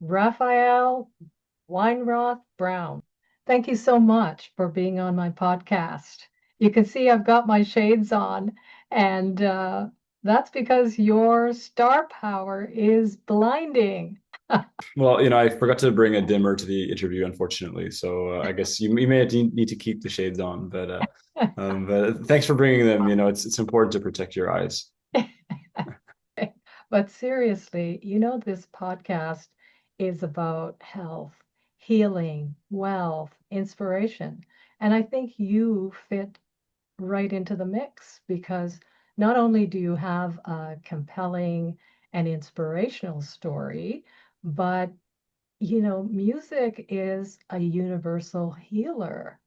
Raphael Weinroth-Browne. Thank you so much for being on my podcast. You can see I've got my shades on, and that's because your star power is blinding. Well, I forgot to bring a dimmer to the interview, unfortunately. So I guess you may need to keep the shades on, but thanks for bringing them. It's important to protect your eyes. But seriously, this podcast is about health, healing, wealth, inspiration. And I think you fit right into the mix because not only do you have a compelling and inspirational story, but music is a universal healer.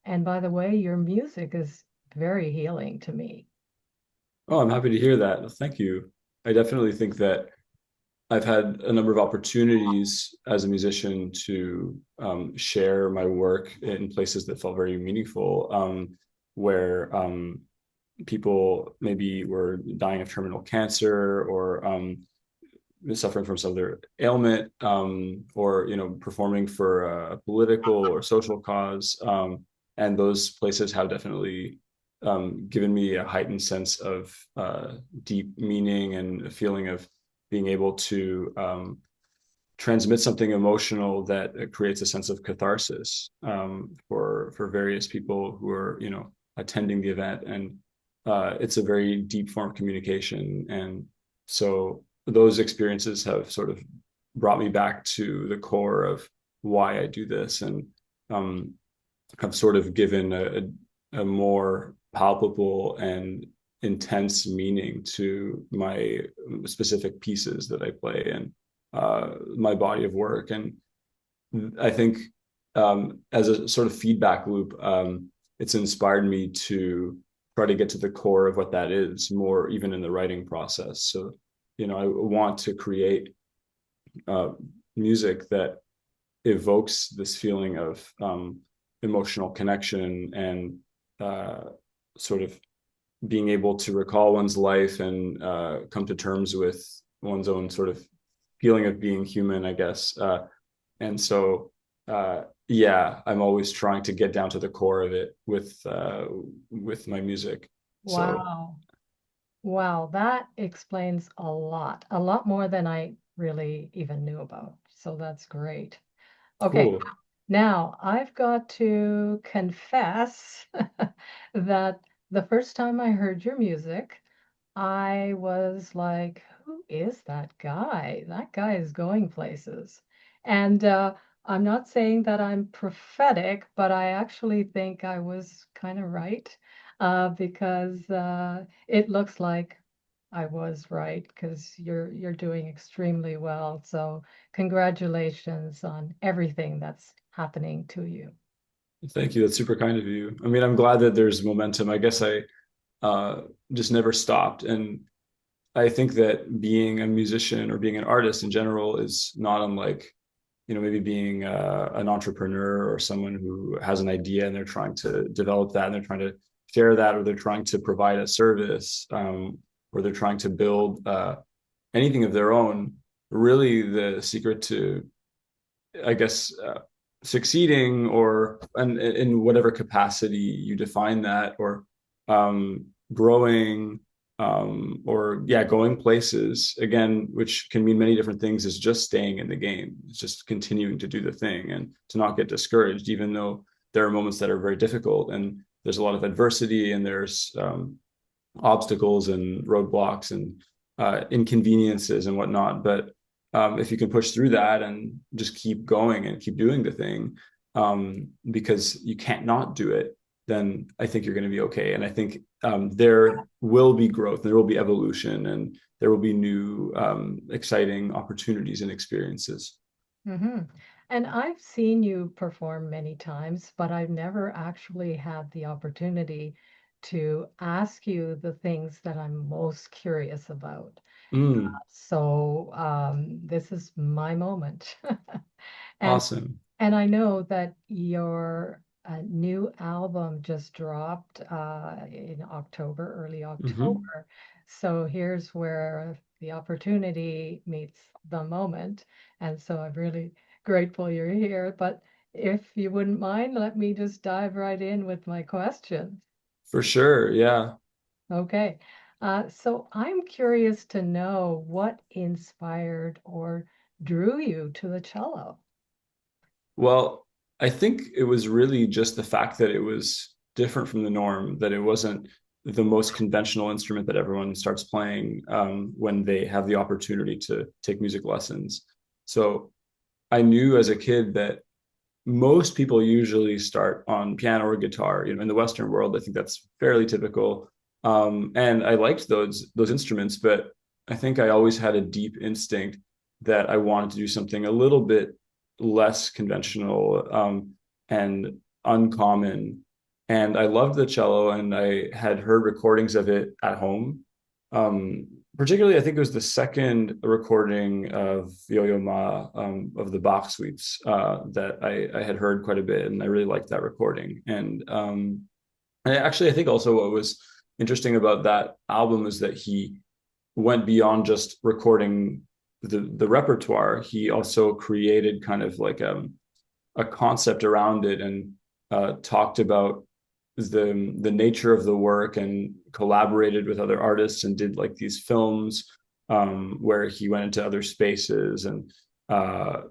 And by the way, your music is very healing to me. Oh, I'm happy to hear that. Thank you. I definitely think that I've had a number of opportunities as a musician to share my work in places that felt very meaningful, where people maybe were dying of terminal cancer or suffering from some other ailment, or performing for a political or social cause. And those places have definitely given me a heightened sense of deep meaning and a feeling of being able to transmit something emotional that creates a sense of catharsis for various people who are attending the event. And it's a very deep form of communication. And so those experiences have sort of brought me back to the core of why I do this, and um, have sort of given a more palpable and intense meaning to my specific pieces that I play and my body of work. And I think as a sort of feedback loop, it's inspired me to try to get to the core of what that is more, even in the writing process. So, I want to create uh, music that evokes this feeling of emotional connection and uh, sort of being able to recall one's life and come to terms with one's own sort of feeling of being human, I guess. And so, yeah, I'm always trying to get down to the core of it with my music. So Wow. Wow, that explains a lot more than I really even knew about. So that's great. Okay, cool. now I've got to confess that the first time I heard your music, I was like, who is that guy? That guy is going places. And I'm not saying that I'm prophetic, but I actually think I was kind of right because it looks like I was right because you're doing extremely well. So congratulations on everything that's happening to you. Thank you. That's super kind of you. I mean, I'm glad that there's momentum. I guess I uh, just never stopped. And I think that being a musician or being an artist in general is not unlike, maybe being an entrepreneur or someone who has an idea and they're trying to develop that and they're trying to share that, or they're trying to provide a service, or they're trying to build anything of their own. Really, the secret to, I guess, succeeding or in whatever capacity you define that, or growing, or yeah, going places again, which can mean many different things, is just staying in the game. It's just continuing to do the thing and to not get discouraged, even though there are moments that are very difficult and there's a lot of adversity and there's obstacles and roadblocks and inconveniences and whatnot. But if you can push through that and just keep going and keep doing the thing, because you can't not do it, then I think you're going to be okay. And I think there will be growth, there will be evolution, and there will be new exciting opportunities and experiences. Hmm. And I've seen you perform many times, but I've never actually had the opportunity to ask you the things that I'm most curious about. Mm, So this is my moment. And awesome. and I know that your new album just dropped in October, early Mm-hmm. October. So here's where the opportunity meets the moment. And so I'm really grateful you're here. But if you wouldn't mind, let me just dive right in with my questions. For sure. Yeah. Okay. So I'm curious to know what inspired or drew you to the cello. Well, I think it was really just the fact that it was different from the norm, that it wasn't the most conventional instrument that everyone starts playing when they have the opportunity to take music lessons. So I knew as a kid that most people usually start on piano or guitar. In the Western world, I think that's fairly typical. And I liked those instruments, but I think I always had a deep instinct that I wanted to do something a little bit less conventional and uncommon. And I loved the cello, and I had heard recordings of it at home. Um, Particularly, I think it was the second recording of Yo-Yo Ma of the Bach suites that I had heard quite a bit, and I really liked that recording. And actually, I think also what was interesting about that album is that he went beyond just recording the repertoire. He also created kind of like a concept around it and talked about the nature of the work and collaborated with other artists and did like these films where he went into other spaces and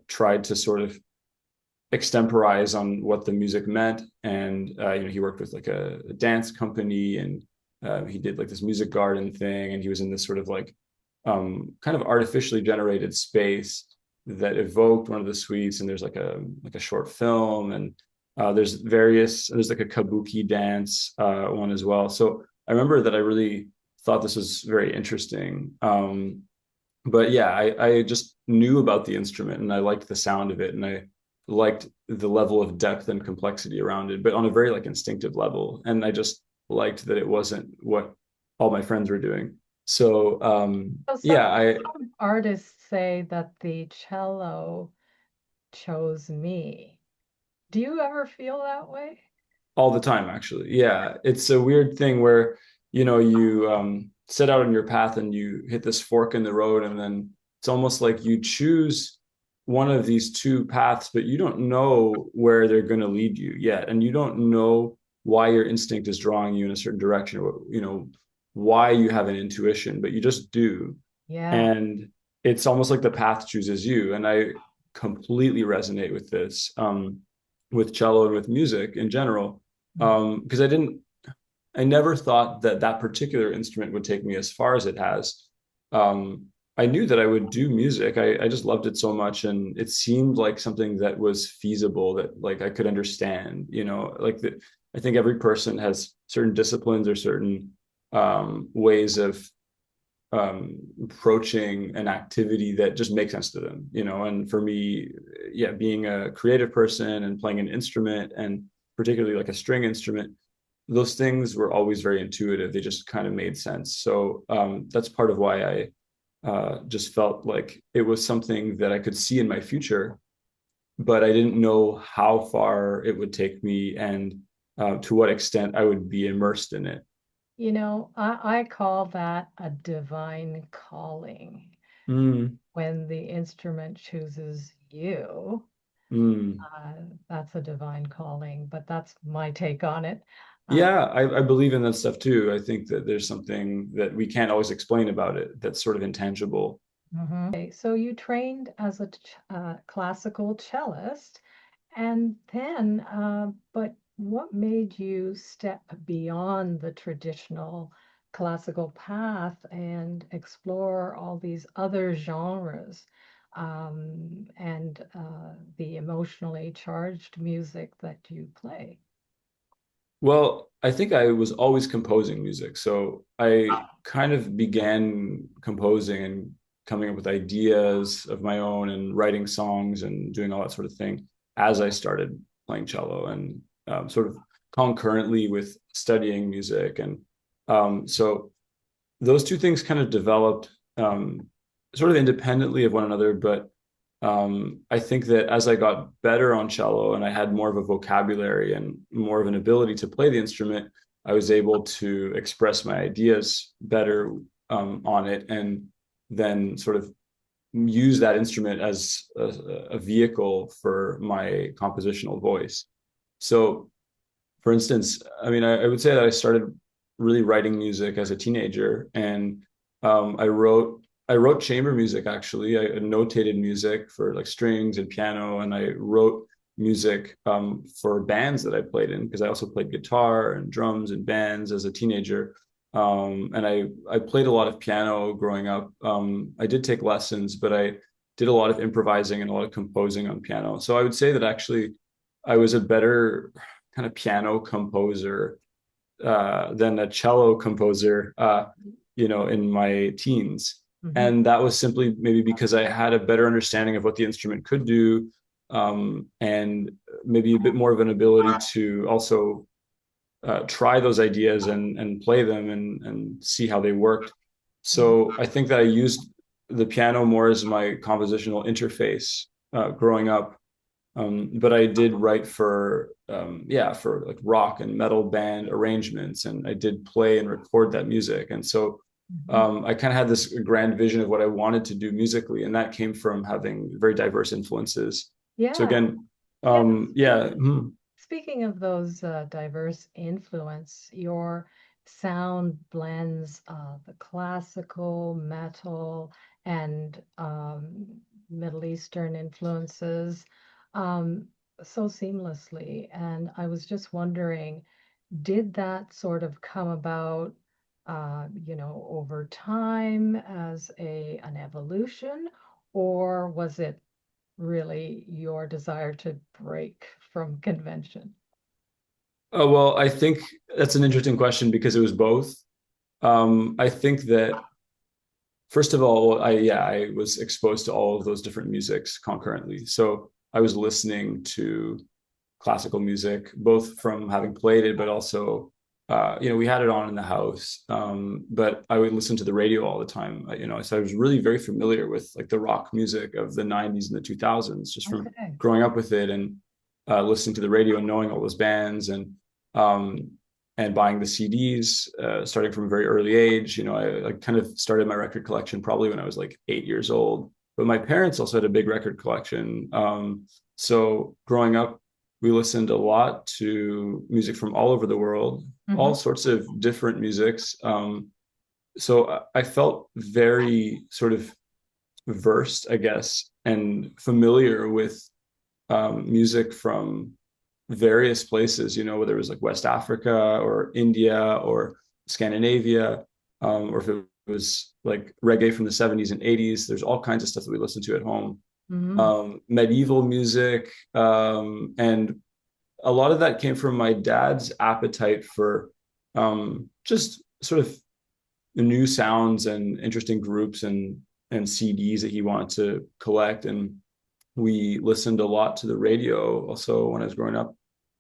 tried to sort of extemporize on what the music meant. And he worked with like a dance company, and he did like this music garden thing, and he was in this sort of like kind of artificially generated space that evoked one of the suites. And there's like a short film, and there's like a kabuki dance one as well. So I remember that I really thought this was very interesting. But yeah, I just knew about the instrument, and I liked the sound of it, and I liked the level of depth and complexity around it, but on a very like instinctive level. And I just liked that it wasn't what all my friends were doing. So So yeah, I some artists say that the cello chose me. Do you ever feel that way? all the time actually. Yeah, it's a weird thing where you set out on your path and you hit this fork in the road, and then it's almost like you choose one of these two paths, but you don't know where they're going to lead you yet, and you don't know why your instinct is drawing you in a certain direction, or why you have an intuition, but you just do. Yeah. And it's almost like the path chooses you. And I completely resonate with this, with cello and with music in general, because I never thought that that particular instrument would take me as far as it has. I knew that I would do music. I just loved it so much, and it seemed like something that was feasible, that like I could understand. Like that. I think every person has certain disciplines or certain ways of approaching an activity that just makes sense to them. And for me, yeah, being a creative person and playing an instrument, and particularly like a string instrument, those things were always very intuitive. They just kind of made sense. So that's part of why I just felt like it was something that I could see in my future, but I didn't know how far it would take me, and to what extent I would be immersed in it. I call that a divine calling. Mm, When the instrument chooses you, mm. uh, that's a divine calling, but that's my take on it. Uh, Yeah, I believe in that stuff too. I think that there's something that we can't always explain about it that's sort of intangible. Okay, so you trained as a classical cellist, and then, but what made you step beyond the traditional classical path and explore all these other genres and the emotionally charged music that you play? Well, I think I was always composing music. So I kind of began composing and coming up with ideas of my own and writing songs and doing all that sort of thing as I started playing cello, and sort of concurrently with studying music. And so those two things kind of developed sort of independently of one another. But I think that as I got better on cello and I had more of a vocabulary and more of an ability to play the instrument, I was able to express my ideas better on it. And then sort of use that instrument as a vehicle for my compositional voice. So, for instance, I mean, I would say that I started really writing music as a teenager, and I wrote chamber music actually. I notated music for like strings and piano, and I wrote music for bands that I played in because I also played guitar and drums in bands as a teenager. And I played a lot of piano growing up. I did take lessons, but I did a lot of improvising and a lot of composing on piano. So I would say that actually I was a better kind of piano composer than a cello composer, in my teens. Hmm. And that was simply maybe because I had a better understanding of what the instrument could do, and maybe a bit more of an ability to also try those ideas and play them and see how they worked. So I think that I used the piano more as my compositional interface growing up. But I did write for like rock and metal band arrangements, and I did play and record that music. And so Hmm. I kind of had this grand vision of what I wanted to do musically, and that came from having very diverse influences. So Yeah. again, Yeah. yeah. Speaking of those diverse influence, your sound blends the classical, metal, and Middle Eastern influences um, so seamlessly. And I was just wondering, did that sort of come about, over time as an evolution, or was it really your desire to break from convention? Oh, well, I think that's an interesting question because it was both. I think that first of all, I was exposed to all of those different musics concurrently. So I was listening to classical music, both from having played it, but also, we had it on in the house. But I would listen to the radio all the time, so I was really very familiar with like the rock music of the 90s and the 2000s, just from Okay. growing up with it and listening to the radio and knowing all those bands um, and buying the CDs, starting from a very early age. I kind of started my record collection probably when I was like 8 years old. But my parents also had a big record collection. So growing up, we listened a lot to music from all over the world, Hmm. all sorts of different musics. So I felt very sort of versed, I guess, and familiar with music from various places, whether it was like West Africa or India or Scandinavia, or if it was like reggae from the 70s and 80s. There's all kinds of stuff that we listen to at home. Hmm. Medieval music, and a lot of that came from my dad's appetite for just sort of new sounds and interesting groups and CDs that he wanted to collect. And we listened a lot to the radio also when I was growing up.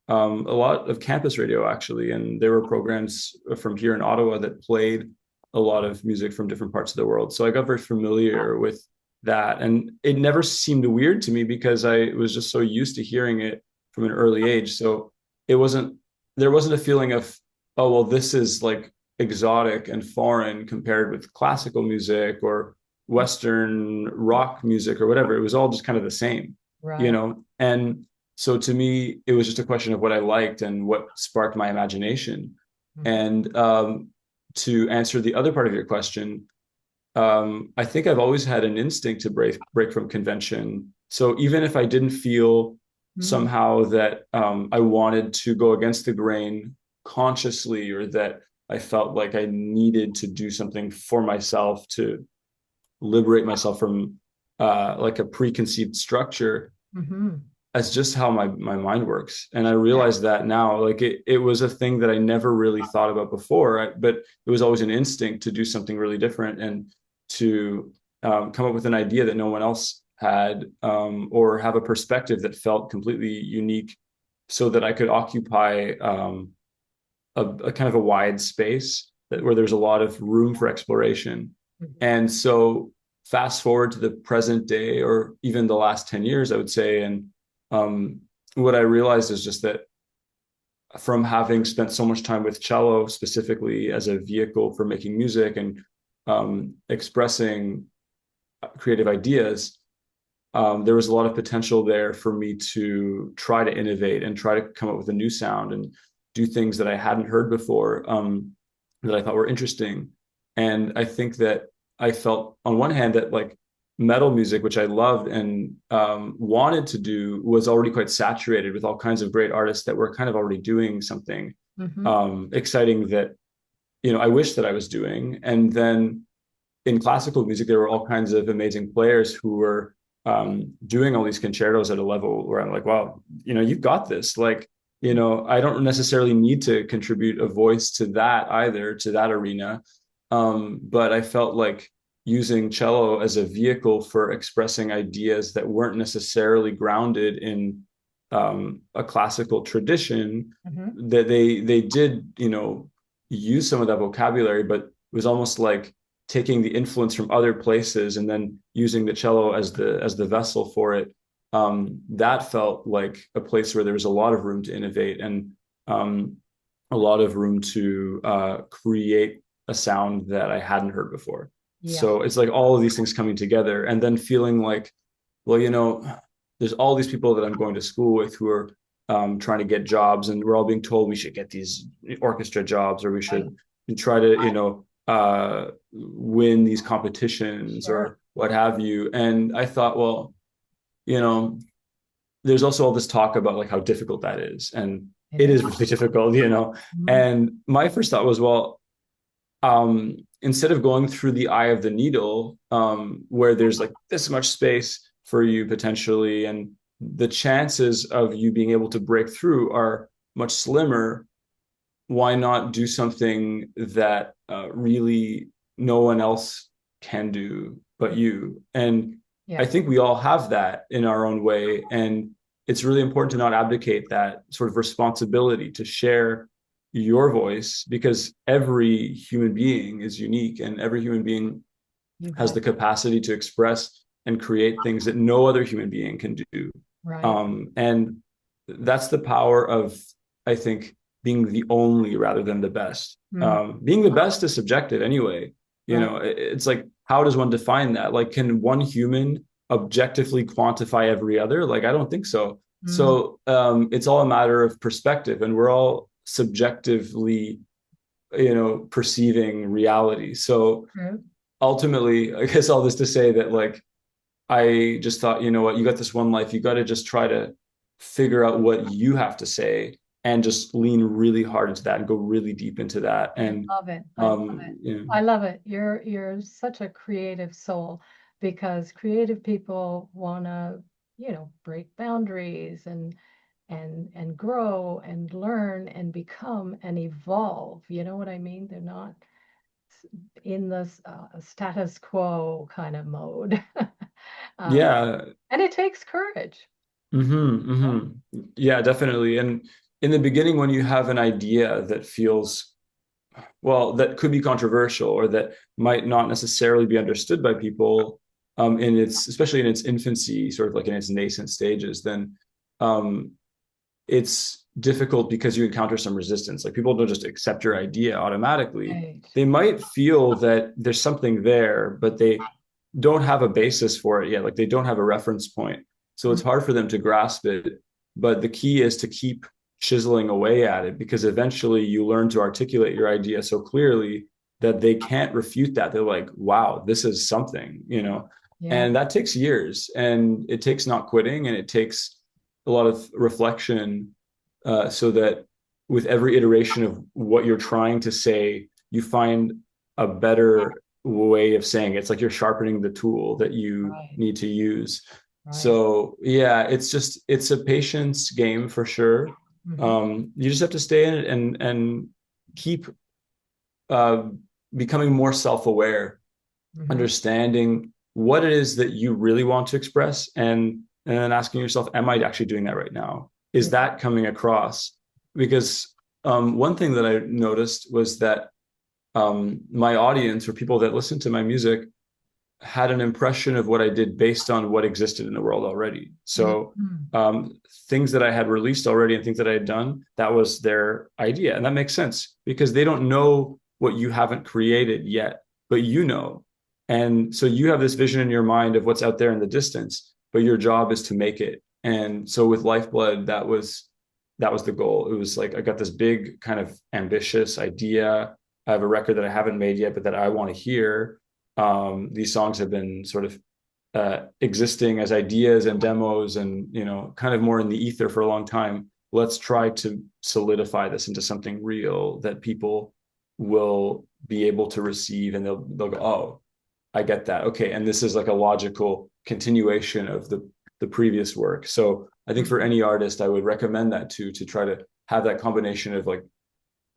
A lot of campus radio actually, and there were programs from here in Ottawa that played a lot of music from different parts of the world. So I got very familiar with that, and it never seemed weird to me because I was just so used to hearing it from an early age. So it wasn't there wasn't a feeling of, oh well, this is like exotic and foreign compared with classical music or Western rock music or whatever. It was all just kind of the same, Right. and so to me, it was just a question of what I liked and what sparked my imagination. Mhm. And to answer the other part of your question, I think I've always had an instinct to break from convention. So even if I didn't feel Mhm. somehow that I wanted to go against the grain consciously, or that I felt like I needed to do something for myself to liberate myself from like a preconceived structure, Mhm. that's just how my mind works. And I realize that now, like it was a thing that I never really thought about before, but it was always an instinct to do something really different and to come up with an idea that no one else had, or have a perspective that felt completely unique, so that I could occupy a kind of a wide space where there's a lot of room for exploration. Mhm. And so fast forward to the present day, or even the last 10 years, I would say, and um, what I realized is just that from having spent so much time with cello specifically as a vehicle for making music and expressing creative ideas, there was a lot of potential there for me to try to innovate and try to come up with a new sound and do things that I hadn't heard before, that I thought were interesting. And I think that I felt on one hand that like metal music, which I loved and wanted to do, was already quite saturated with all kinds of great artists that were kind of already doing something Mm-hmm. exciting that, I wish that I was doing. And then in classical music, there were all kinds of amazing players who were doing all these concertos at a level where I'm like, wow, you've got this. Like, I don't necessarily need to contribute a voice to that either, to that arena. But I felt like using cello as a vehicle for expressing ideas that weren't necessarily grounded in a classical tradition, Mm-hmm. that they did, use some of that vocabulary, but it was almost like taking the influence from other places and then using the cello as the vessel for it. That felt like a place where there was a lot of room to innovate and a lot of room to create a sound that I hadn't heard before. Yeah. So it's like all of these things coming together and then feeling like, well, there's all these people that I'm going to school with who are trying to get jobs, and we're all being told we should get these orchestra jobs or we Right. should try to, win these competitions Sure. or what have you. And I thought, well, you know, there's also all this talk about like how difficult that is. And It it is. is really difficult. Mhm. And my first thought was, well, instead of going through the eye of the needle, where there's like this much space for you potentially, and the chances of you being able to break through are much slimmer, why not do something that really no one else can do but you? And I Yeah. think we all have that in our own way. And it's really important to not abdicate that sort of responsibility to share your voice, because every human being is unique and every human being You has bet. the capacity to express and create things that no other human being can do. Right. And that's the power of, I think, being the only rather than the best. Mm. Being the best is subjective anyway. Right. It's like, how does one define that? Like, can one human objectively quantify every other? Like, I don't think so. Mm. So it's all a matter of perspective, and we're all subjectively, perceiving reality. So True. ultimately, I guess all this to say that like I just thought, you know what, you got this one life, you got to just try to figure out what you have to say and just lean really hard into that and go really deep into that. I And love it. I love it. you know, I love it. You're such a creative soul because creative people want to, break boundaries and grow and learn and become and evolve. You know what I mean? They're not in this status quo kind of mode. uh, yeah, and it takes courage. yeah, definitely. And in the beginning, when you have an idea that feels, well, that could be controversial or that might not necessarily be understood by people, in its, especially in its infancy, sort of like in its nascent stages, then um, it's difficult because you encounter some resistance. Like people don't just accept your idea automatically. Right. They might feel that there's something there, but they don't have a basis for it yet. Like they don't have a reference point. So Mm. it's hard for them to grasp it. But the key is to keep chiseling away at it, because eventually you learn to articulate your idea so clearly that they can't refute that. They're like, wow, this is something. Yeah. And that takes years, and it takes not quitting, and it takes a lot of reflection, so that with every iteration of what you're trying to say, you find a better way of saying it. It's like you're sharpening the tool that you Right. need to use. Right. So yeah, it's a patience game for sure. Hmm. You just have to stay in it and keep uh, becoming more self-aware, Hmm. understanding what it is that you really want to express, and then asking yourself, am I actually doing that right now? Is Yeah. that coming across? Because one thing that I noticed was that my audience, or people that listen to my music, had an impression of what I did based on what existed in the world already. So Mhm. things that I had released already and things that I had done, that was their idea. And that makes sense because they don't know what you haven't created yet, but you know. And so you have this vision in your mind of what's out there in the distance, but your job is to make it. And so with Lifeblood, that was the goal. It was like I got this big kind of ambitious idea. I have a record that I haven't made yet, but that I want to hear. These songs have been sort of existing as ideas and demos and kind of more in the ether for a long time. Let's try to solidify this into something real that people will be able to receive, and they'll go, oh, I get that. Okay. And this is like a logical continuation of the previous work. So I think for any artist, I would recommend that to try to have that combination of like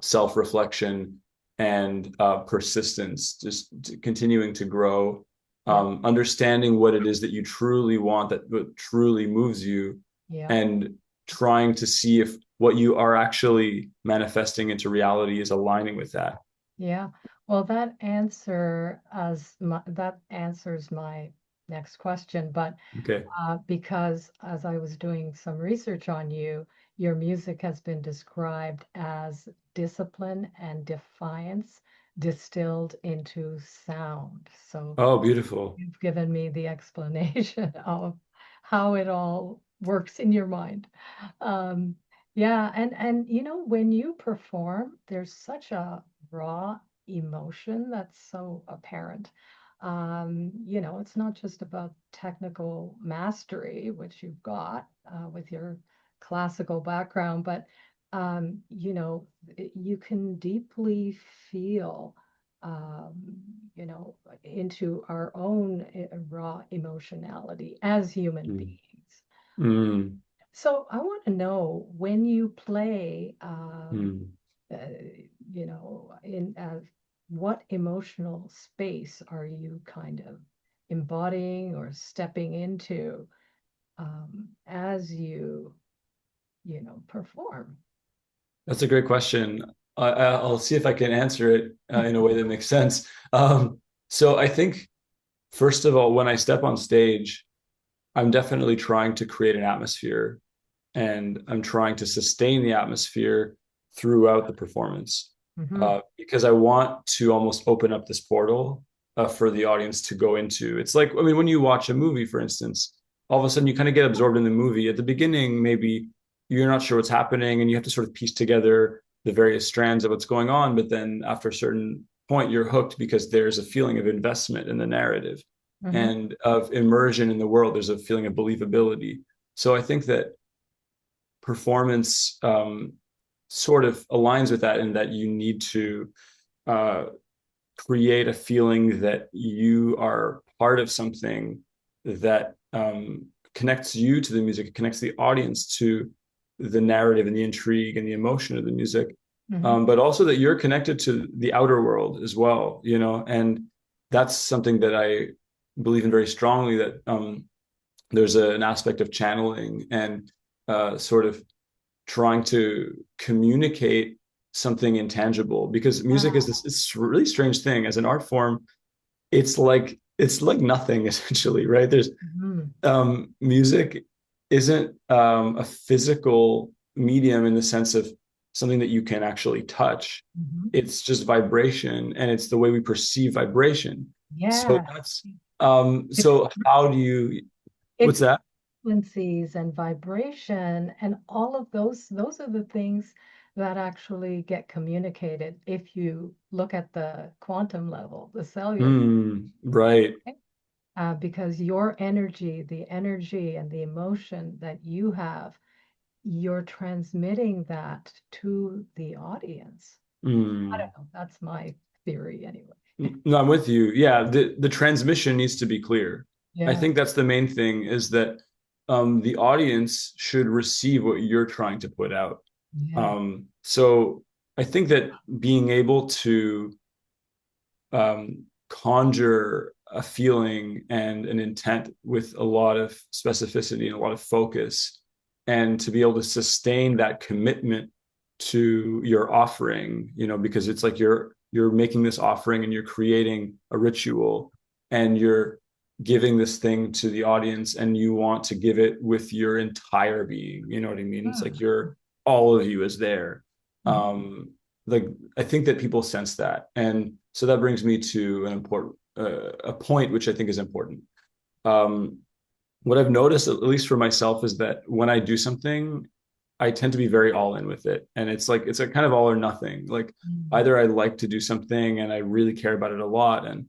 self-reflection and persistence, just continuing to grow, Yeah. understanding what it is that you truly want, that what truly moves you, Yeah. and trying to see if what you are actually manifesting into reality is aligning with that. Yeah. Well, that answers my next question, but Okay. because as I was doing some research on you, your music has been described as discipline and defiance distilled into sound. So Oh, beautiful. you've given me the explanation of how it all works in your mind. Um, yeah, and when you perform, there's such a raw emotion that's so apparent. It's not just about technical mastery, which you've got with your classical background, but you can deeply feel um, into our own raw emotionality as human Mm. beings. Mm. So I want to know when you play, Mm. uh, in what emotional space are you kind of embodying or stepping into as perform? That's a great question. I'll see if I can answer it in a way that makes sense. So I think, first of all, when I step on stage, I'm definitely trying to create an atmosphere, and I'm trying to sustain the atmosphere throughout the performance, Hmm. because I want to almost open up this portal for the audience to go into. It's like, I mean, when you watch a movie, for instance, all of a sudden you kind of get absorbed in the movie. At the beginning, maybe you're not sure what's happening, and you have to sort of piece together the various strands of what's going on. But then after a certain point, you're hooked because there's a feeling of investment in the narrative Hmm. and of immersion in the world. There's a feeling of believability. So I think that performance sort of aligns with that, in that you need to uh, create a feeling that you are part of something that connects you to the music, it connects the audience to the narrative and the intrigue and the emotion of the music, Hmm. but also that you're connected to the outer world as well, and that's something that I believe in very strongly, that there's an aspect of channeling and sort of trying to communicate something intangible, because music is this, it's a really strange thing as an art form. It's like nothing essentially, right? There's Hmm. music isn't a physical medium in the sense of something that you can actually touch. Hmm. It's just vibration, and it's the way we perceive vibration. So Yeah, that's it's so how do you, what's it's that? frequencies and vibration and all of those are the things that actually get communicated if you look at the quantum level, the cellular, Right. right? Because your energy, the energy and the emotion that you have, you're transmitting that to the audience. I Mm. don't know, that's my theory anyway. No, I'm with you. Yeah, the transmission needs to be clear. I Yeah. think that's the main thing, is that the audience should receive what you're trying to put out. Yeah. So I think that being able to conjure a feeling and an intent with a lot of specificity and a lot of focus, and to be able to sustain that commitment to your offering, because it's like you're making this offering, and you're creating a ritual, and you're giving this thing to the audience, and you want to give it with your entire being. You know what I mean? It's like Hmm. you're, all of you is there. Mhm. Like, I think that people sense that. And so that brings me to an important a point which I think is important. Um, what I've noticed, at least for myself, is that when I do something, I tend to be very all in with it. And it's a kind of all or nothing. Like Mm. either I like to do something and I really care about it a lot, and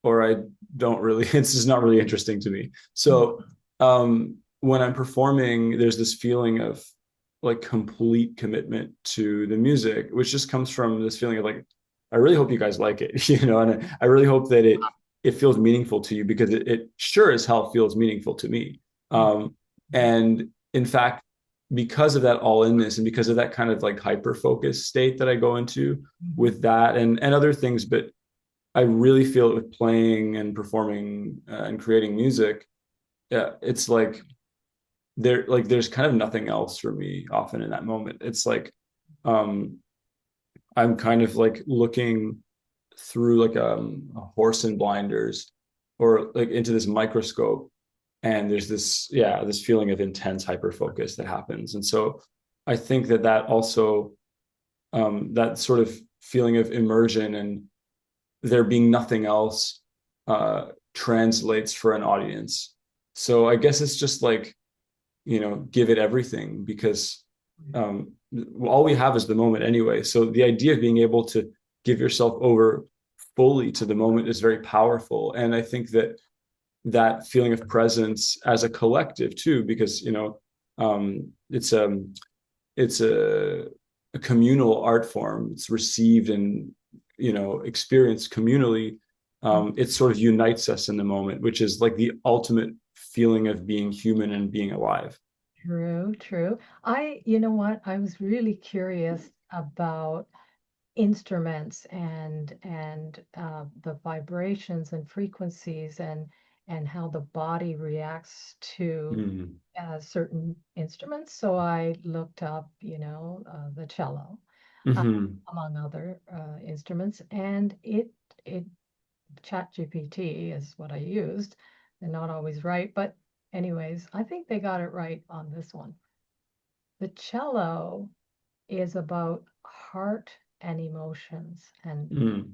or I don't really, it's just not really interesting to me. Mm. So when I'm performing, there's this feeling of like complete commitment to the music, which just comes from this feeling of like, I really hope you guys like it, and I really hope that it feels meaningful to you, because it sure as hell feels meaningful to me. Mm. And in fact, because of that all inness and because of that kind of like hyper focus state that I go into Mhm. with that and other things, but I really feel it with playing and performing and creating music. Yeah, it's like there's kind of nothing else for me often in that moment. It's like um I'm kind of like looking through like a horse in blinders, or like into this microscope, and there's this feeling of intense hyper focus that happens. And so I think that that also that sort of feeling of immersion and there being nothing else translates for an audience. So I guess it's just like, give it everything, because um, all we have is the moment anyway. So the idea of being able to give yourself over fully to the moment is very powerful. And I think that that feeling of presence as a collective too, because, it's it's a communal art form. It's received and experienced communally. It sort of unites us in the moment, which is like the ultimate feeling of being human and being alive. True, true. You know what? I was really curious about instruments and the vibrations and frequencies and how the body reacts to Mm. certain instruments. So I looked up, the cello, uh, Mm-hmm. among other instruments, and it ChatGPT is what I used. They're not always right, but anyways, I think they got it right on this one. The cello is about heart and emotions, and Mm.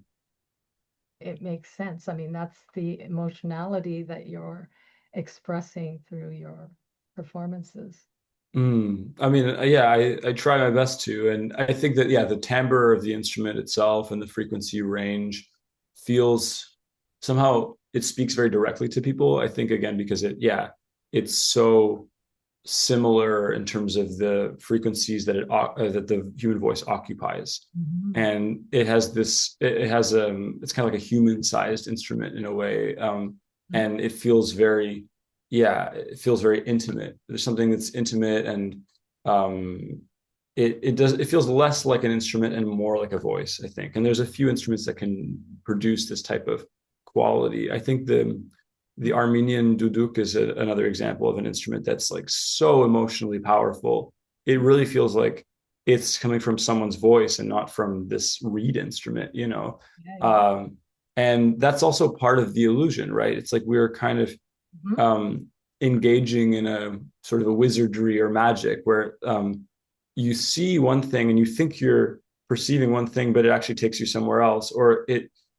it makes sense. I mean, that's the emotionality that you're expressing through your performances. I mean, yeah, I try my best to, and I think that, yeah, the timbre of the instrument itself and the frequency range feels somehow it speaks very directly to people. I think again because it's so similar in terms of the frequencies that the human voice occupies, Mhm. and it's kind of like a human sized instrument in a way, and it feels very intimate. There's something that's intimate, and um, it feels less like an instrument and more like a voice, I think. And there's a few instruments that can produce this type of quality. I think the Armenian duduk is another example of an instrument that's like so emotionally powerful. It really feels like it's coming from someone's voice and not from this reed instrument, Yeah, yeah. Um, and that's also part of the illusion, right? It's like we're kind of Mhm. um, engaging in a sort of a wizardry or magic where you see one thing and you think you're perceiving one thing, but it actually takes you somewhere else, or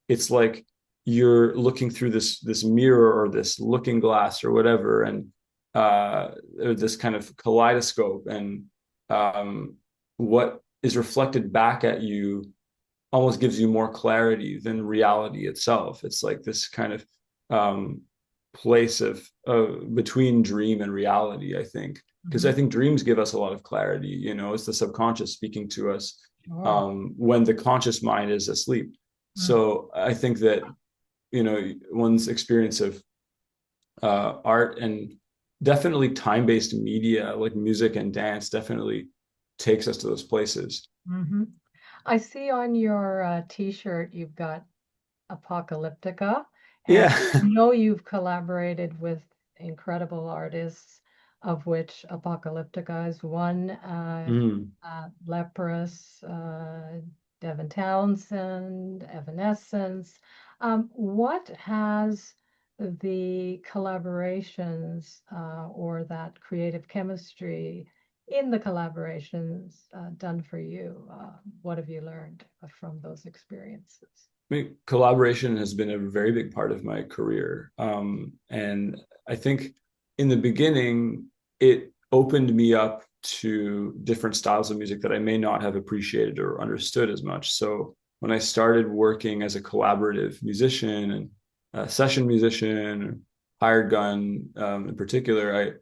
it's like you're looking through this mirror or this looking glass or whatever, and or this kind of kaleidoscope, and um, what is reflected back at you almost gives you more clarity than reality itself. It's like this kind of um, place of between dream and reality, I think, because I Mhm. think dreams give us a lot of clarity. It's the subconscious speaking to us Sure. when the conscious mind is asleep. Mm. So I think that one's experience of art and definitely time-based media like music and dance definitely takes us to those places. Mhm. I see on your t-shirt you've got Apocalyptica, and Yeah. I know you've collaborated with incredible artists, of which Apocalyptica is one, Mm. Leprous, Devin Townsend, Evanescence. What has the collaborations or that creative chemistry in the collaborations done for you? What have you learned from those experiences? I mean, collaboration has been a very big part of my career. And I think in the beginning, it opened me up to different styles of music that I may not have appreciated or understood as much. So when I started working as a collaborative musician and a session musician, hired gun in particular,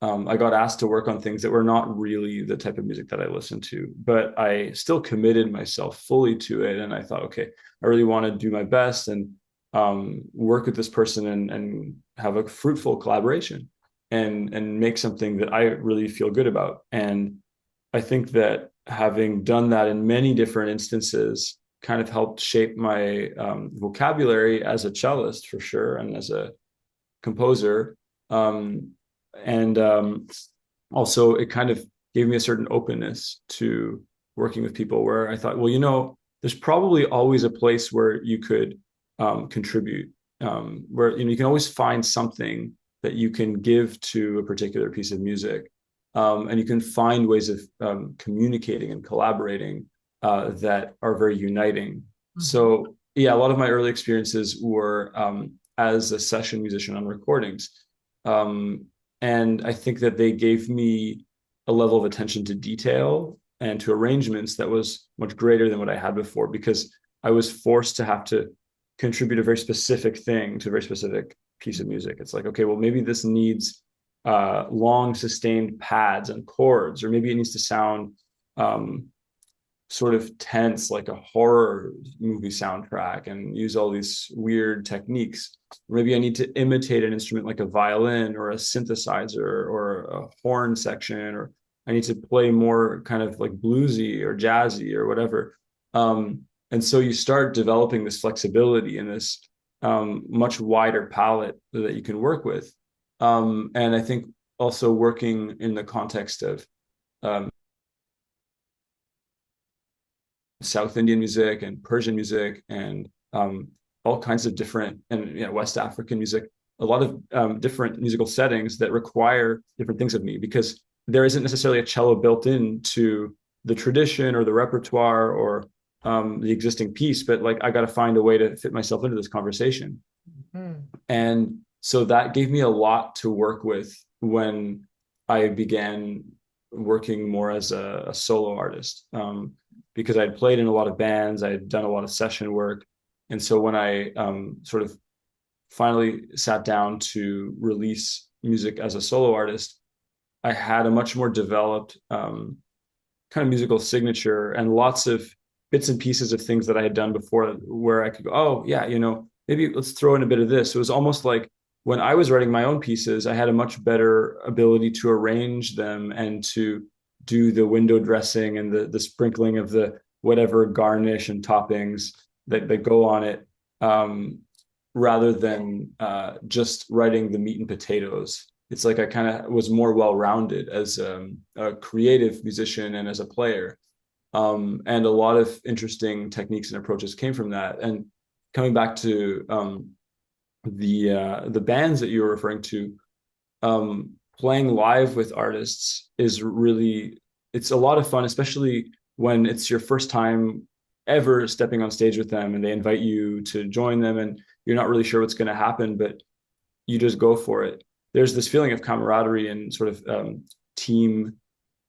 I got asked to work on things that were not really the type of music that I listened to, but I still committed myself fully to it. And I thought, okay, I really want to do my best and work with this person and have a fruitful collaboration and make something that I really feel good about. And I think that having done that in many different instances kind of helped shape my vocabulary as a cellist for sure and as a composer. Um, and also it kind of gave me a certain openness to working with people where I thought, well, there's probably always a place where you could contribute, where you can always find something that you can give to a particular piece of music, and you can find ways of communicating and collaborating that are very uniting. Mm-hmm. So yeah, a lot of my early experiences were as a session musician on recordings. Um, and I think that they gave me a level of attention to detail and to arrangements that was much greater than what I had before because I was forced to have to contribute a very specific thing to a very specific piece of music. It's like, okay, well, maybe this needs long sustained pads and chords, or maybe it needs to sound um, sort of tense like a horror movie soundtrack and use all these weird techniques. Maybe I need to imitate an instrument like a violin or a synthesizer or a horn section, or I need to play more kind of like bluesy or jazzy or whatever. And so you start developing this flexibility and this much wider palette that you can work with. And I think also working in the context of um, South Indian music and Persian music and all kinds of different and West African music, a lot of different musical settings that require different things of me because there isn't necessarily a cello built into the tradition or the repertoire or the existing piece, but like I got to find a way to fit myself into this conversation. Mm-hmm. And so that gave me a lot to work with when I began working more as a solo artist. Because I'd played in a lot of bands, I had done a lot of session work. And so when I sort of finally sat down to release music as a solo artist, I had a much more developed kind of musical signature and lots of bits and pieces of things that I had done before where I could go, oh, yeah, maybe let's throw in a bit of this. It was almost like when I was writing my own pieces, I had a much better ability to arrange them and to do the window dressing and the sprinkling of the whatever garnish and toppings that go on it, rather than just writing the meat and potatoes. It's like I kind of was more well-rounded as a creative musician and as a player. And a lot of interesting techniques and approaches came from that. And coming back to the bands that you were referring to, playing live with artists is really, it's a lot of fun, especially when it's your first time ever stepping on stage with them and they invite you to join them and you're not really sure what's going to happen, but you just go for it. There's this feeling of camaraderie and sort of team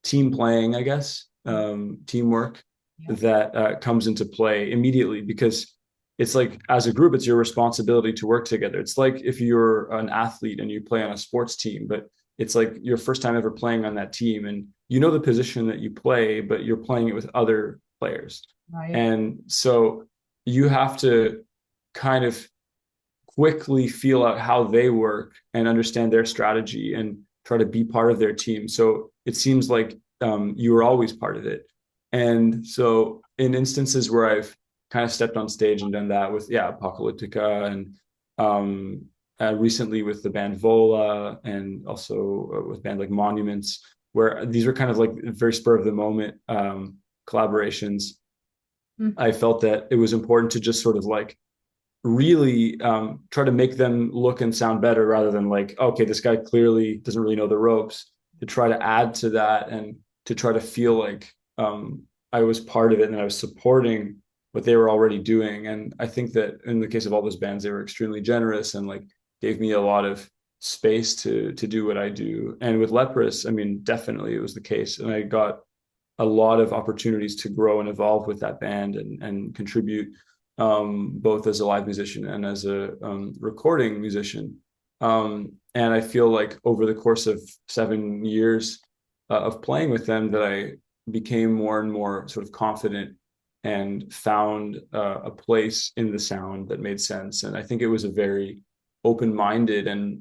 playing, I guess, teamwork Yeah. that comes into play immediately because it's like as a group, it's your responsibility to work together. It's like if you're an athlete and you play on a sports team, but it's like your first time ever playing on that team and you know the position that you play, but you're playing it with other players. Right. And so you have to kind of quickly feel out how they work and understand their strategy and try to be part of their team. So it seems like you were always part of it. And so in instances where I've kind of stepped on stage and done that with, Apocalyptica and recently with the band Vola and also with band like Monuments, where these are kind of like very spur of the moment collaborations. Mm-hmm. I felt that it was important to just sort of like really try to make them look and sound better rather than like, okay, this guy clearly doesn't really know the ropes. to try to add to that and to try to feel like I was part of it and I was supporting what they were already doing. And I think that in the case of all those bands, they were extremely generous and like gave me a lot of space to do what I do. And with Leprous, I mean, definitely it was the case. And I got a lot of opportunities to grow and evolve with that band and contribute both as a live musician and as a recording musician. And I feel like over the course of 7 years of playing with them, that I became more and more sort of confident and found a place in the sound that made sense. And I think it was a very open-minded and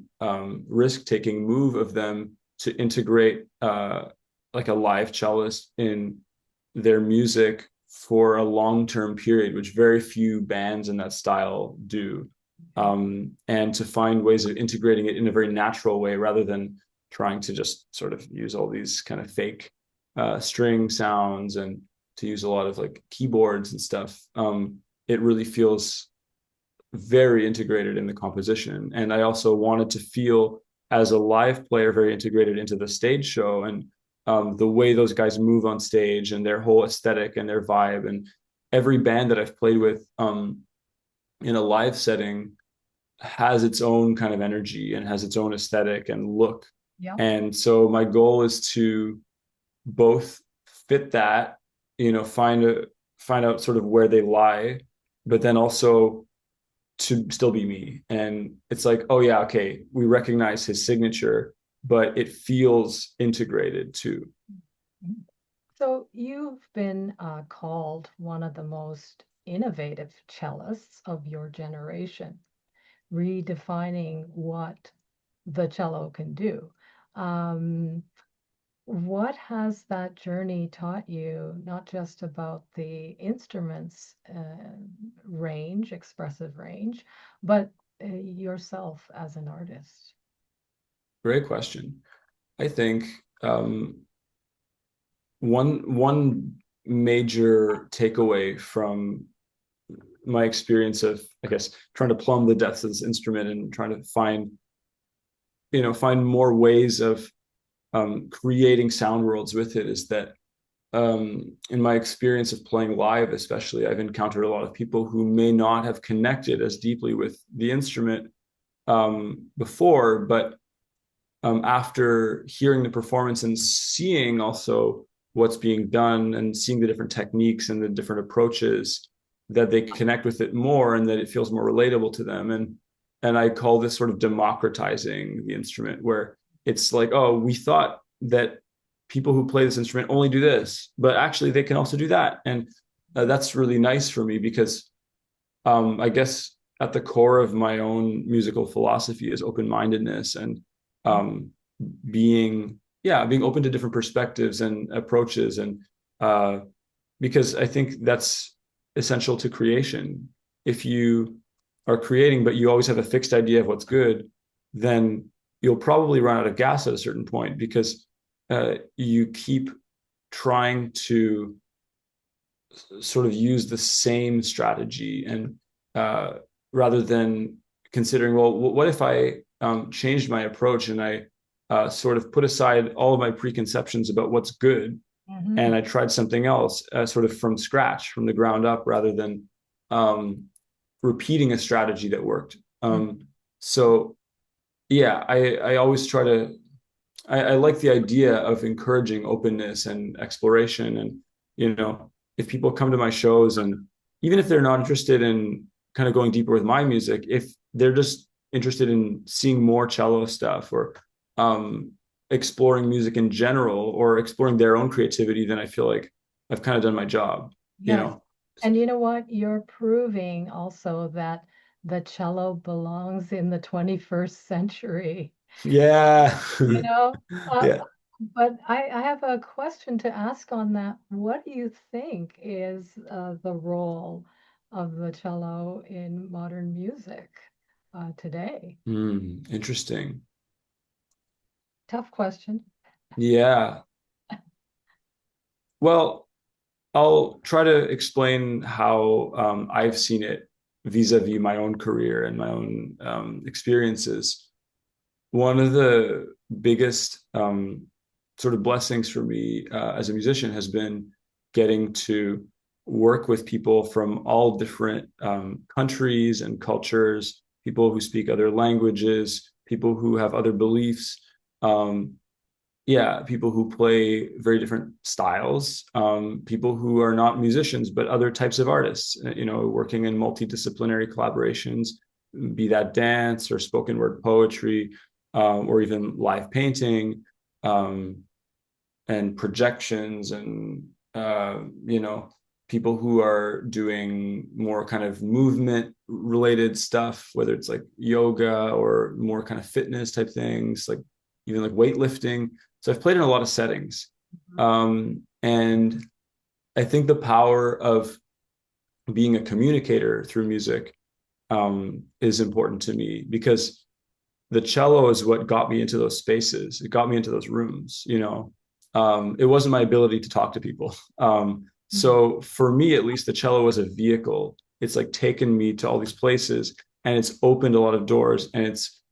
risk-taking move of them to integrate like a live cellist in their music for a long-term period, which very few bands in that style do. And to find ways of integrating it in a very natural way rather than trying to just sort of use all these kind of fake string sounds and to use a lot of like keyboards and stuff. It really feels very integrated in the composition. And I also wanted to feel as a live player very integrated into the stage show and the way those guys move on stage and their whole aesthetic and their vibe. And every band that I've played with in a live setting has its own kind of energy and has its own aesthetic and look. Yeah. And so my goal is to both fit that, find out sort of where they lie, but then also to still be me. And it's like, oh yeah, okay, we recognize his signature, but it feels integrated too. So you've been called one of the most innovative cellists of your generation, redefining what the cello can do. Um, what has that journey taught you, not just about the instruments range, expressive range, but yourself as an artist? Great question. I think one major takeaway from my experience of, I guess, trying to plumb the depths of this instrument and trying to find more ways of creating sound worlds with it is that in my experience of playing live, especially, I've encountered a lot of people who may not have connected as deeply with the instrument before, but after hearing the performance and seeing also what's being done and seeing the different techniques and the different approaches, that they connect with it more and that it feels more relatable to them. And I call this sort of democratizing the instrument, where it's like, oh, we thought that people who play this instrument only do this, but actually they can also do that. And that's really nice for me because I guess at the core of my own musical philosophy is open-mindedness and being open to different perspectives and approaches. And because I think that's essential to creation. If you are creating, but you always have a fixed idea of what's good, then you'll probably run out of gas at a certain point because you keep trying to sort of use the same strategy and rather than considering, well, what if I changed my approach and I sort of put aside all of my preconceptions about what's good and I tried something else sort of from scratch, from the ground up, rather than repeating a strategy that worked. So yeah, I always try to, I like the idea of encouraging openness and exploration. And, if people come to my shows and even if they're not interested in kind of going deeper with my music, if they're just interested in seeing more cello stuff or exploring music in general or exploring their own creativity, then I feel like I've kind of done my job, you Yes. know? And you know what? You're proving also that the cello belongs in the 21st century. Yeah. You know, uh, Yeah. but I have a question to ask on that. What do you think is the role of the cello in modern music today? Interesting. Tough question. Yeah. Well, I'll try to explain how I've seen it vis-a-vis my own career and my own experiences. One of the biggest sort of blessings for me as a musician has been getting to work with people from all different countries and cultures, people who speak other languages, people who have other beliefs. Yeah, people who play very different styles, people who are not musicians, but other types of artists, working in multidisciplinary collaborations, be that dance or spoken word poetry, or even live painting, and projections and, people who are doing more kind of movement related stuff, whether it's like yoga or more kind of fitness type things, like even like weightlifting. So I've played in a lot of settings. And I think the power of being a communicator through music is important to me, because the cello is what got me into those spaces. It got me into those rooms. It wasn't my ability to talk to people. So for me, at least, the cello was a vehicle. It's like taken me to all these places, and it's opened a lot of doors, and it's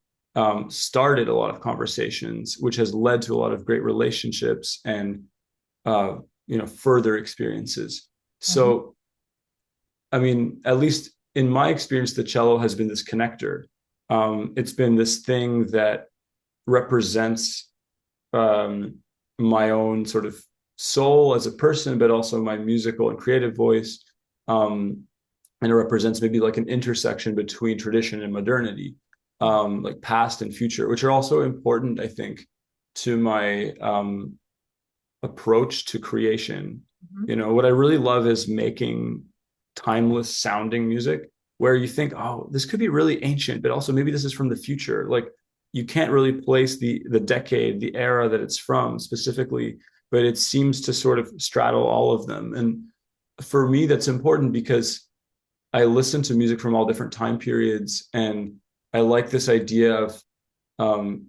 started a lot of conversations, which has led to a lot of great relationships and further experiences. So, I mean, at least in my experience, the cello has been this connector. It's been this thing that represents my own sort of soul as a person, but also my musical and creative voice. And it represents maybe like an intersection between tradition and modernity, like past and future, which are also important, I think, to my approach to creation. What I really love is making timeless sounding music where you think, oh, this could be really ancient, but also maybe this is from the future. Like, you can't really place the decade, the era that it's from specifically, but it seems to sort of straddle all of them. And for me, that's important because I listen to music from all different time periods, and I like this idea of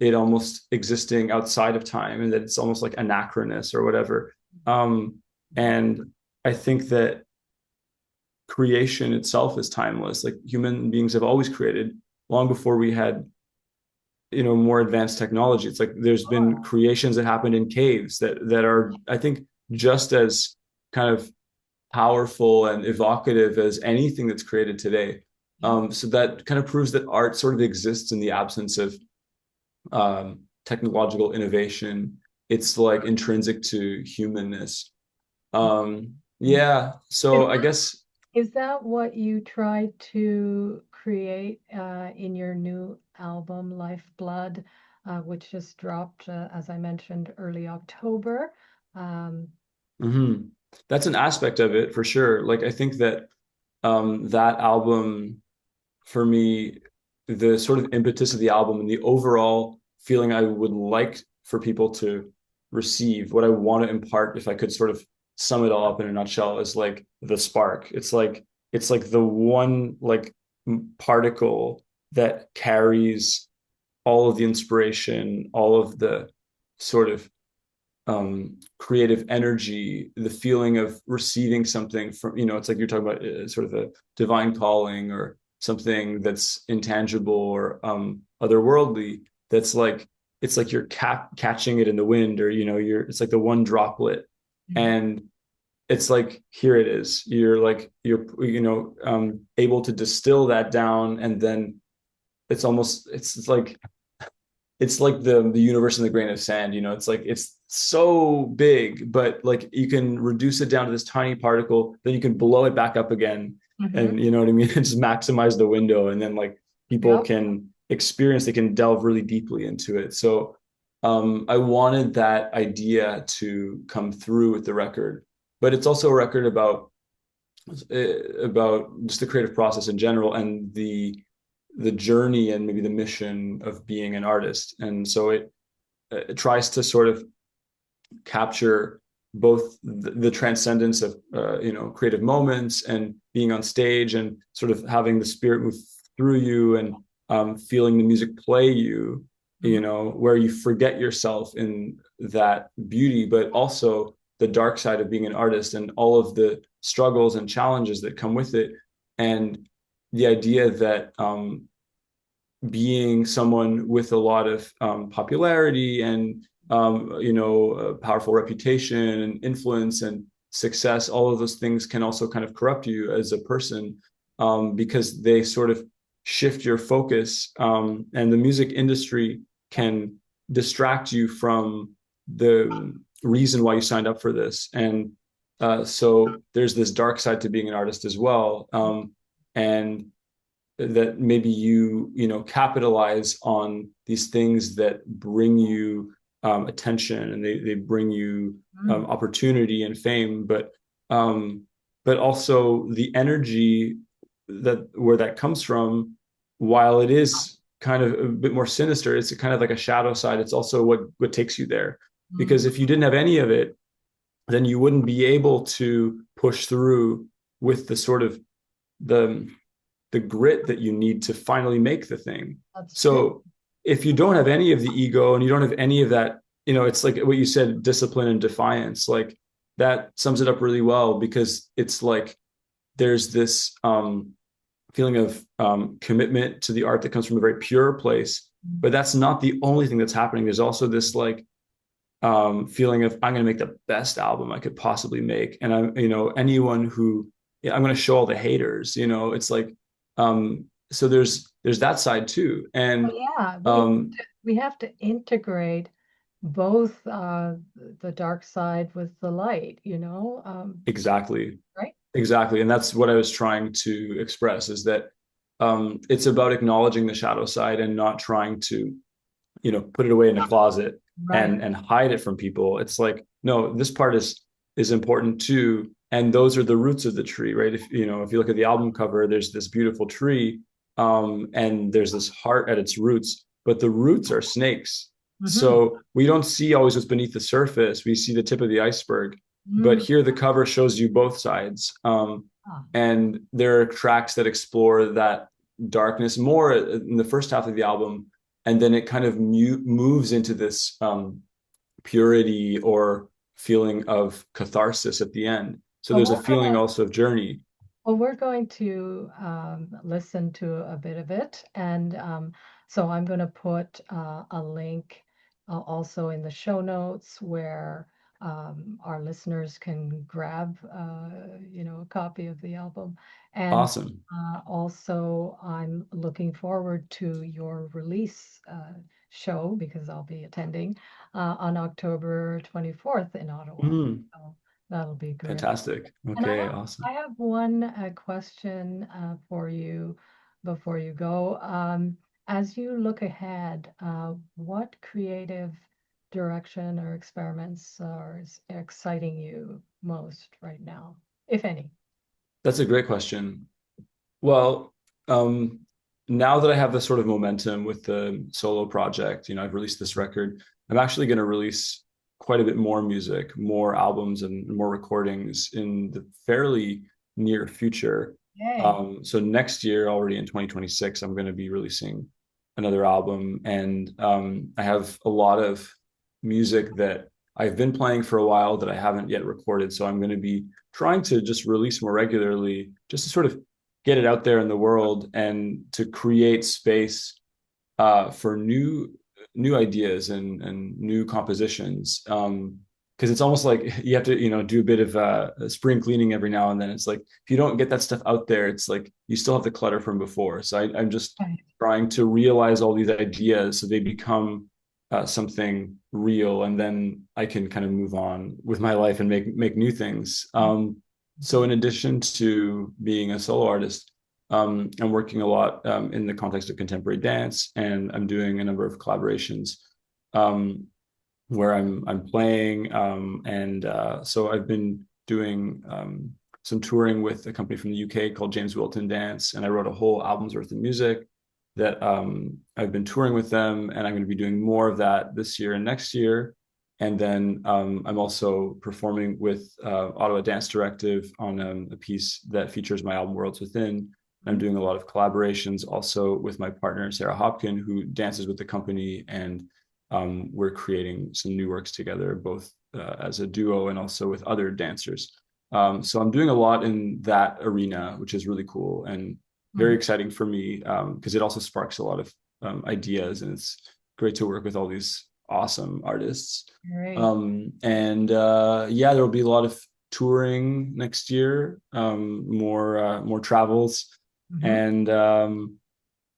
it almost existing outside of time, and that it's almost like anachronous or whatever. And I think that creation itself is timeless. Like, human beings have always created long before we had more advanced technology. It's like there's been creations that happened in caves that are, I think, just as kind of powerful and evocative as anything that's created today. So that kind of proves that art sort of exists in the absence of technological innovation. It's like intrinsic to humanness. Yeah. So I guess. Is that what you tried to create in your new album, Lifeblood, which just dropped, as I mentioned, early October? That's an aspect of it for sure. Like, I think that that album, for me, the sort of impetus of the album and the overall feeling I would like for people to receive, what I want to impart, if I could sort of sum it all up in a nutshell, is like the spark. It's like the one like particle that carries all of the inspiration, all of the sort of creative energy, the feeling of receiving something from, it's like you're talking about sort of a divine calling or something that's intangible or otherworldly. That's like, it's like you're catching it in the wind, or it's like the one droplet, and it's like, here it is. You're like, able to distill that down, and then it's like the universe in the grain of sand. It's like, it's so big, but like you can reduce it down to this tiny particle, then you can blow it back up again. And you know what I mean? Just maximize the window, and then like people can experience, they can delve really deeply into it. So I wanted that idea to come through with the record, but it's also a record about just the creative process in general, and the journey and maybe the mission of being an artist. And so it tries to sort of capture both the transcendence of creative moments and being on stage and sort of having the spirit move through you, and feeling the music play you, where you forget yourself in that beauty, but also the dark side of being an artist and all of the struggles and challenges that come with it. And the idea that being someone with a lot of popularity and a powerful reputation and influence and success, all of those things can also kind of corrupt you as a person, because they sort of shift your focus. And the music industry can distract you from the reason why you signed up for this. And so there's this dark side to being an artist as well. And that maybe capitalize on these things that bring you attention, and they bring you Mm. opportunity and fame, but also the energy that where that comes from, while it is kind of a bit more sinister, it's kind of like a shadow side. It's also what takes you there, because Mm. if you didn't have any of it, then you wouldn't be able to push through with the sort of the grit that you need to finally make the thing. That's true. So if you don't have any of the ego and you don't have any of that, it's like what you said, discipline and defiance, like that sums it up really well, because it's like there's this feeling of commitment to the art that comes from a very pure place, Mm. but that's not the only thing that's happening. There's also this like feeling of, I'm going to make the best album I could possibly make. And anyone who, yeah, I'm going to show all the haters, it's like, so there's that side too. But And yeah, um, we have to integrate both the dark side with the light, exactly, right? exactly. And that's what I was trying to express, is that it's about acknowledging the shadow side and not trying to, put it away in a closet Right. and hide it from people. It's like, no, this part is important too. And those are the roots of the tree, right? If you look at the album cover, there's this beautiful tree, and there's this heart at its roots, but the roots are snakes. Mm-hmm. So we don't see always what's beneath the surface. We see the tip of the iceberg. But Mm. here the cover shows you both sides. Ah. And there are tracks that explore that darkness more in the first half of the album, and then it kind of moves into this purity or feeling of catharsis at the end. So Well, there's a we're feeling gonna also of journey. Well, we're going to listen to a bit of it. And so I'm going to put a link also in the show notes where our listeners can grab, a copy of the album. And Awesome. also, I'm looking forward to your release show because I'll be attending on October 24th in Ottawa. Mm, So that'll be great. fantastic. And Okay, awesome. I have one question for you before you go. As you look ahead, what creative direction or experiments are exciting you most right now, if any? That's a great question. Well, um, now that I have this sort of momentum with the solo project, I've released this record. I'm actually going to release quite a bit more music, more albums, and more recordings in the fairly near future. Yay. So next year, already in 2026, I'm going to be releasing another album, and I have a lot of music that I've been playing for a while that I haven't yet recorded. So I'm going to be trying to just release more regularly, just to sort of get it out there in the world and to create space for new ideas and new compositions. Because it's almost like you have to, do a bit of spring cleaning every now and then. It's like if you don't get that stuff out there, it's like you still have the clutter from before. So I'm just Right. trying to realize all these ideas so they become something real, and then I can kind of move on with my life and make new things. So in addition to being a solo artist, I'm working a lot in the context of contemporary dance, and I'm doing a number of collaborations um, where I'm playing, and so I've been doing some touring with a company from the UK called James Wilton Dance, and I wrote a whole album's worth of music that I've been touring with them, and I'm going to be doing more of that this year and next year. And then I'm also performing with Ottawa Dance Directive on a piece that features my album Worlds Within. I'm doing a lot of collaborations also with my partner, Sarah Hopkin, who dances with the company. And we're creating some new works together, both as a duo and also with other dancers. So I'm doing a lot in that arena, which is really cool and very Mhm. exciting for me, because it also sparks a lot of ideas, and it's great to work with awesome artists. Great. And yeah, there will be a lot of touring next year, more travels, Mhm.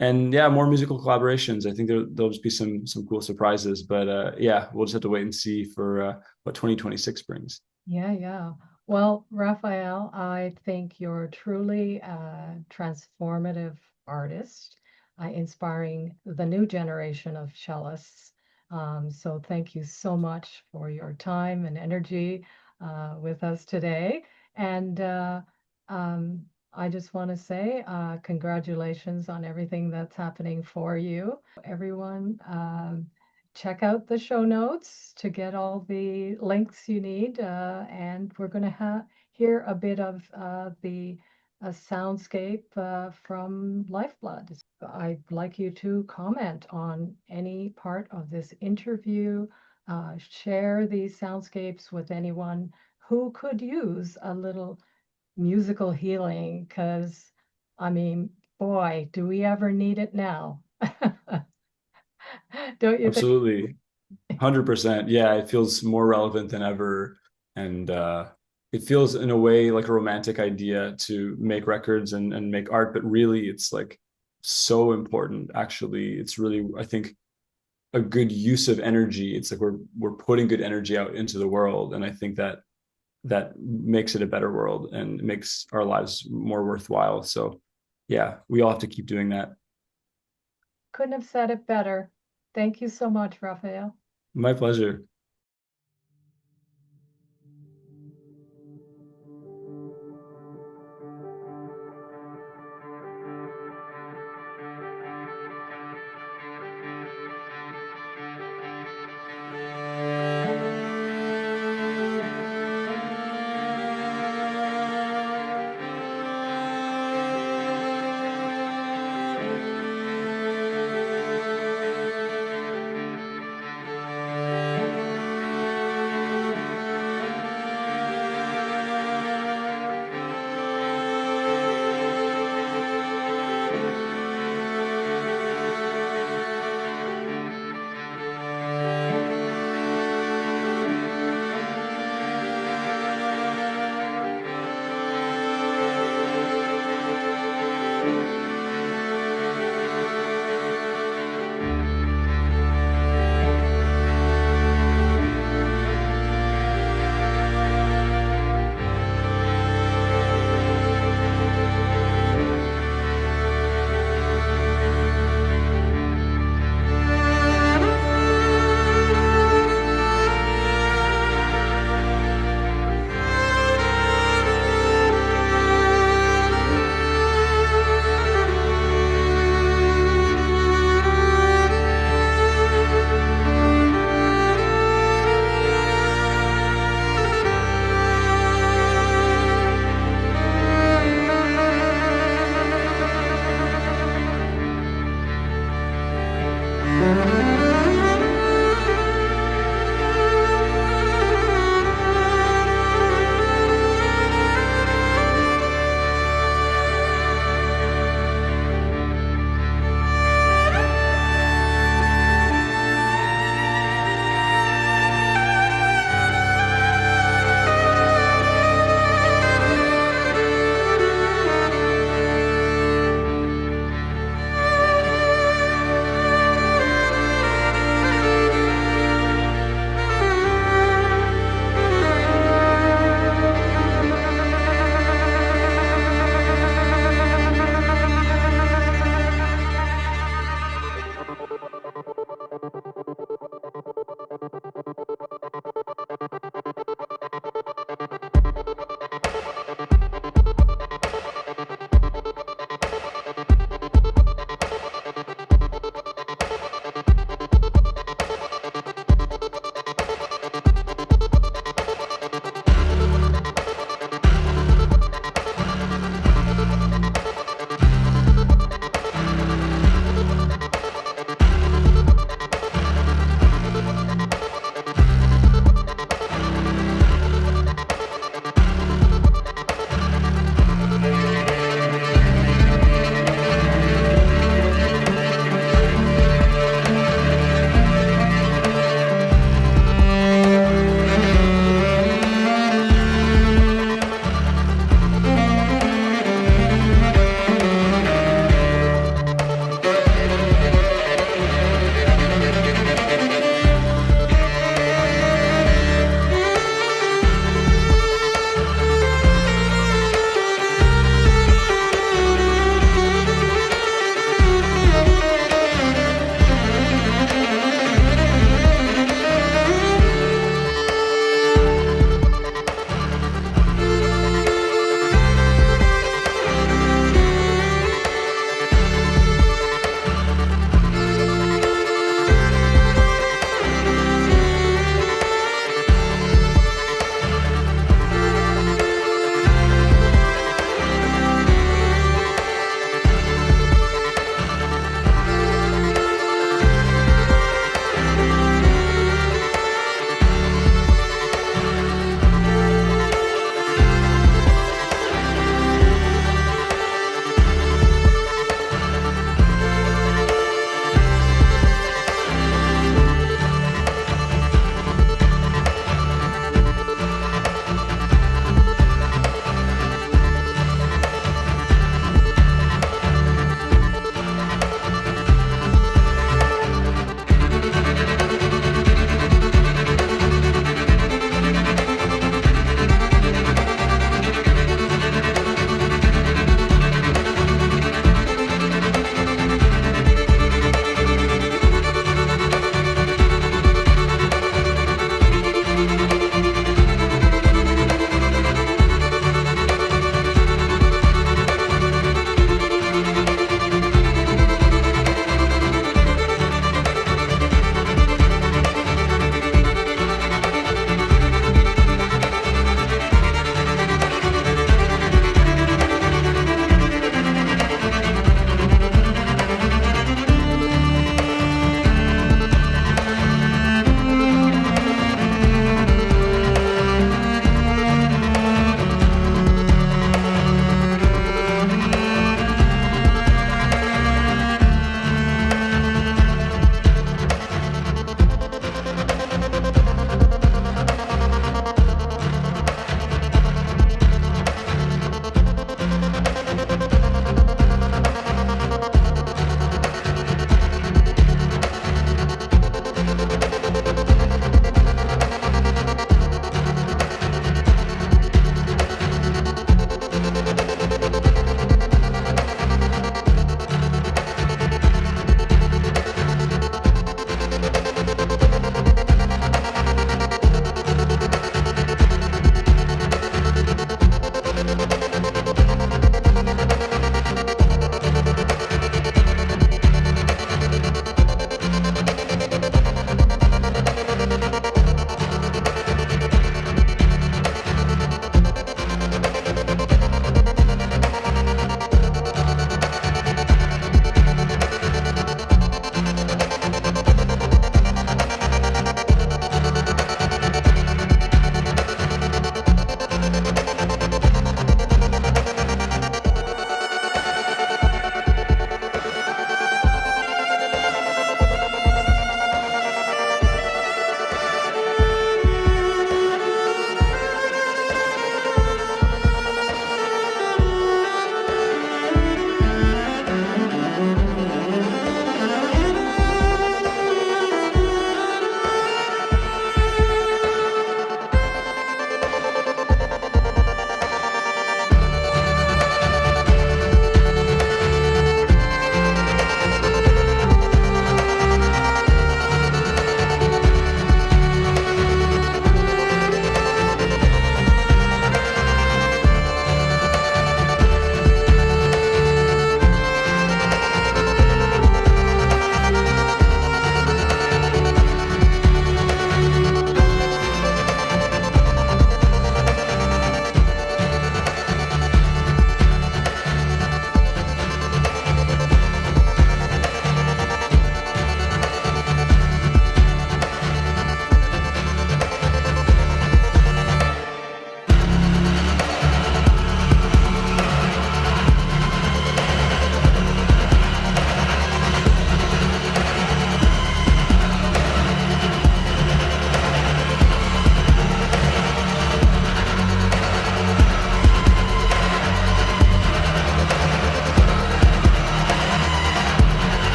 and yeah, more musical collaborations. I think there'll just be some cool surprises. But yeah, we'll just have to wait and see for what 2026 brings. Yeah, yeah. Well, Raphael, I think you're truly a transformative artist, inspiring the new generation of cellists. So thank you so much for your time and energy with us today. And um, I just want to say congratulations on everything that's happening for you. Everyone, check out the show notes to get all the links you need. And we're going to hear a bit of the soundscape from Lifeblood. I'd like you to comment on any part of this interview, share these soundscapes with anyone who could use a little musical healing, because, I mean, boy, do we ever need it now. Don't you think? Absolutely, 100%. Yeah, it feels more relevant than ever, and it feels in a way like a romantic idea to make records and make art, but really, it's like so important. Actually, it's really, I think, a good use of energy. It's like we're putting good energy out into the world, and I think that makes it a better world and makes our lives more worthwhile. So, yeah, we all have to keep doing that. Couldn't have said it better. Thank you so much, Raphael. My pleasure.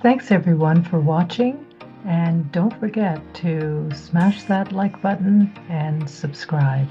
Thanks everyone for watching, and don't forget to smash that like button and subscribe.